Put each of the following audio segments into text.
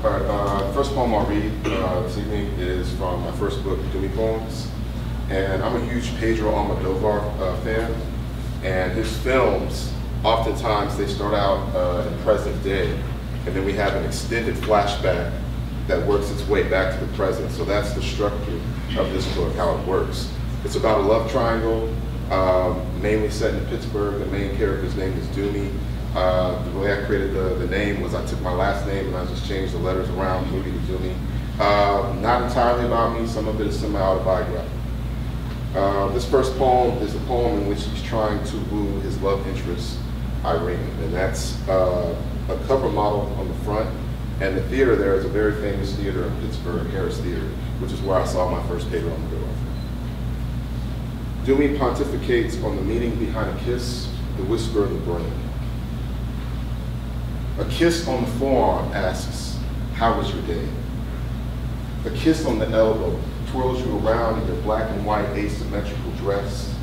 All right, the first poem I'll read this evening is from my first book, Doomy Poems. And I'm a huge Pedro Almodovar fan. And his films, oftentimes they start out in present day. And then we have an extended flashback that works its way back to the present. So that's the structure of this book, how it works. It's about a love triangle, mainly set in Pittsburgh. The main character's name is Doomy. The way I created the name was I took my last name and I just changed the letters around, Moody to Doomy. Not entirely about me, some of it is semi-autobiographical. This first poem is a poem in which he's trying to woo his love interest, Irene, and that's a cover model on the front. And the theater there is a very famous theater in Pittsburgh, Harris Theater, which is where I saw my first Pedro Almodovar. Doomy pontificates on the meaning behind a kiss, the whisper of the brain. A kiss on the forearm asks, how was your day? A kiss on the elbow twirls you around in your black and white asymmetrical dress.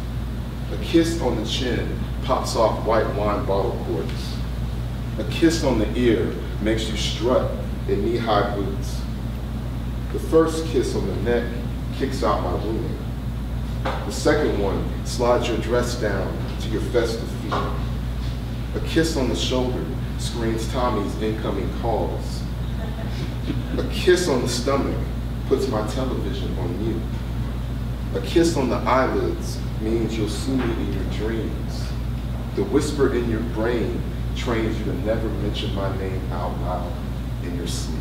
A kiss on the chin pops off white wine bottle corks. A kiss on the ear makes you strut in knee-high boots. The first kiss on the neck kicks out my wounding. The second one slides your dress down to your festive feet. A kiss on the shoulder screens Tommy's incoming calls. A kiss on the stomach puts my television on mute. A kiss on the eyelids means you'll see me in your dreams. The whisper in your brain trains you to never mention my name out loud in your sleep.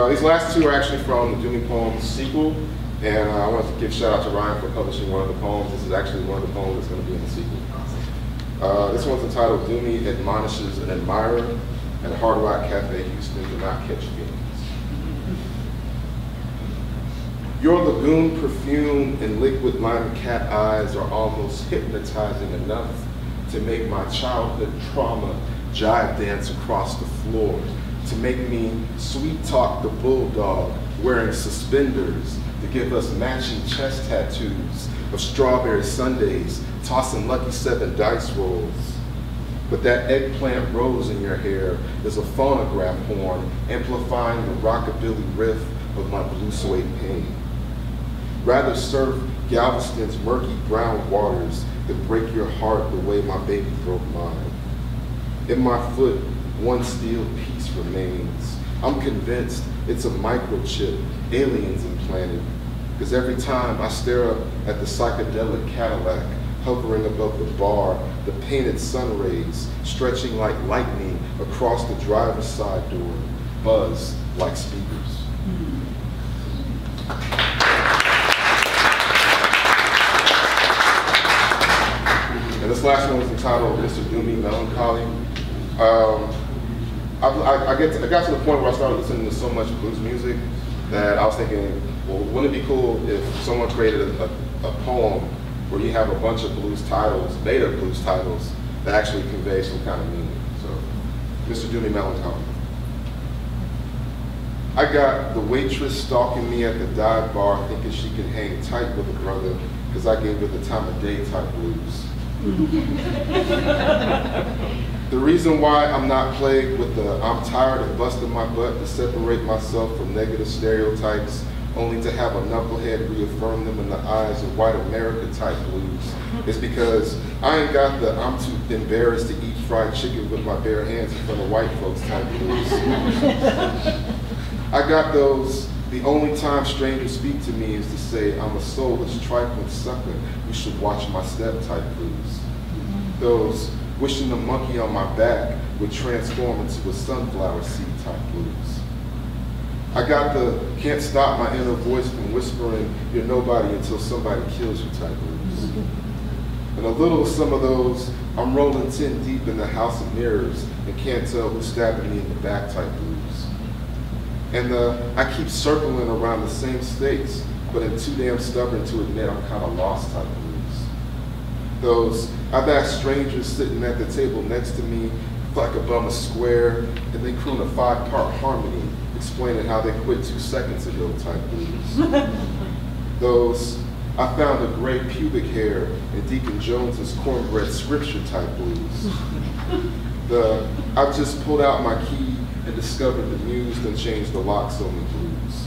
These last two are actually from the Doomy Poems sequel, and I want to give a shout out to Ryan for publishing one of the poems. This is actually one of the poems that's going to be in the sequel. This one's entitled Doomy Admonishes an Admirer at Hard Rock Cafe, Houston, Do Not Catch Feelings. Your lagoon perfume and liquid lime cat eyes are almost hypnotizing enough to make my childhood trauma jive dance across the floor, to make me sweet talk the bulldog wearing suspenders, to give us matching chest tattoos of strawberry sundaes, tossing lucky 7 dice rolls. But that eggplant rose in your hair is a phonograph horn amplifying the rockabilly riff of my blue suede pain. Rather surf Galveston's murky brown waters than break your heart the way my baby broke mine. In my foot, one steel piece remains. I'm convinced it's a microchip aliens implanted, because every time I stare up at the psychedelic Cadillac hovering above the bar, the painted sun rays stretching like lightning across the driver's side door buzz like speakers. And this last one is entitled Mr. Doomy Melancholy. I got to the point where I started listening to so much blues music that I was thinking, well, wouldn't it be cool if someone created a poem where you have a bunch of blues titles, beta blues titles, that actually convey some kind of meaning. So, Mr. Doomy Melancholy. I got the waitress stalking me at the dive bar thinking she can hang tight with a brother because I gave her the time of day type blues. The reason why I'm not plagued with the I'm tired of busting my butt to separate myself from negative stereotypes only to have a knucklehead reaffirm them in the eyes of white America type blues is because I ain't got the I'm too embarrassed to eat fried chicken with my bare hands in front of white folks type blues. I got those, the only time strangers speak to me is to say I'm a soulless, trifling sucker who should watch my step type blues. Those wishing the monkey on my back would transform into a sunflower seed type blues. I got the can't stop my inner voice from whispering you're nobody until somebody kills you type blues. And a little of some of those I'm rolling 10 deep in the house of mirrors and can't tell who's stabbing me in the back type blues. And I keep circling around the same states, but I'm too damn stubborn to admit I'm kind of lost type blues. Those I've asked strangers sitting at the table next to me like a bum a square, and they croon a 5-part harmony explaining how they quit 2 seconds ago type blues. Those I found a gray pubic hair in Deacon Jones's cornbread scripture type blues. I just pulled out my key and discovered the muse that changed the locks on the blues.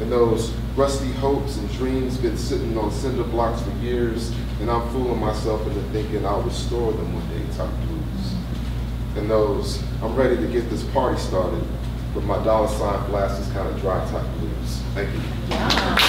And those rusty hopes and dreams been sitting on cinder blocks for years, and I'm fooling myself into thinking I'll restore them one day type blues. And those, I'm ready to get this party started, but my dollar sign blast is kind of dry type blues. Thank you. Yeah.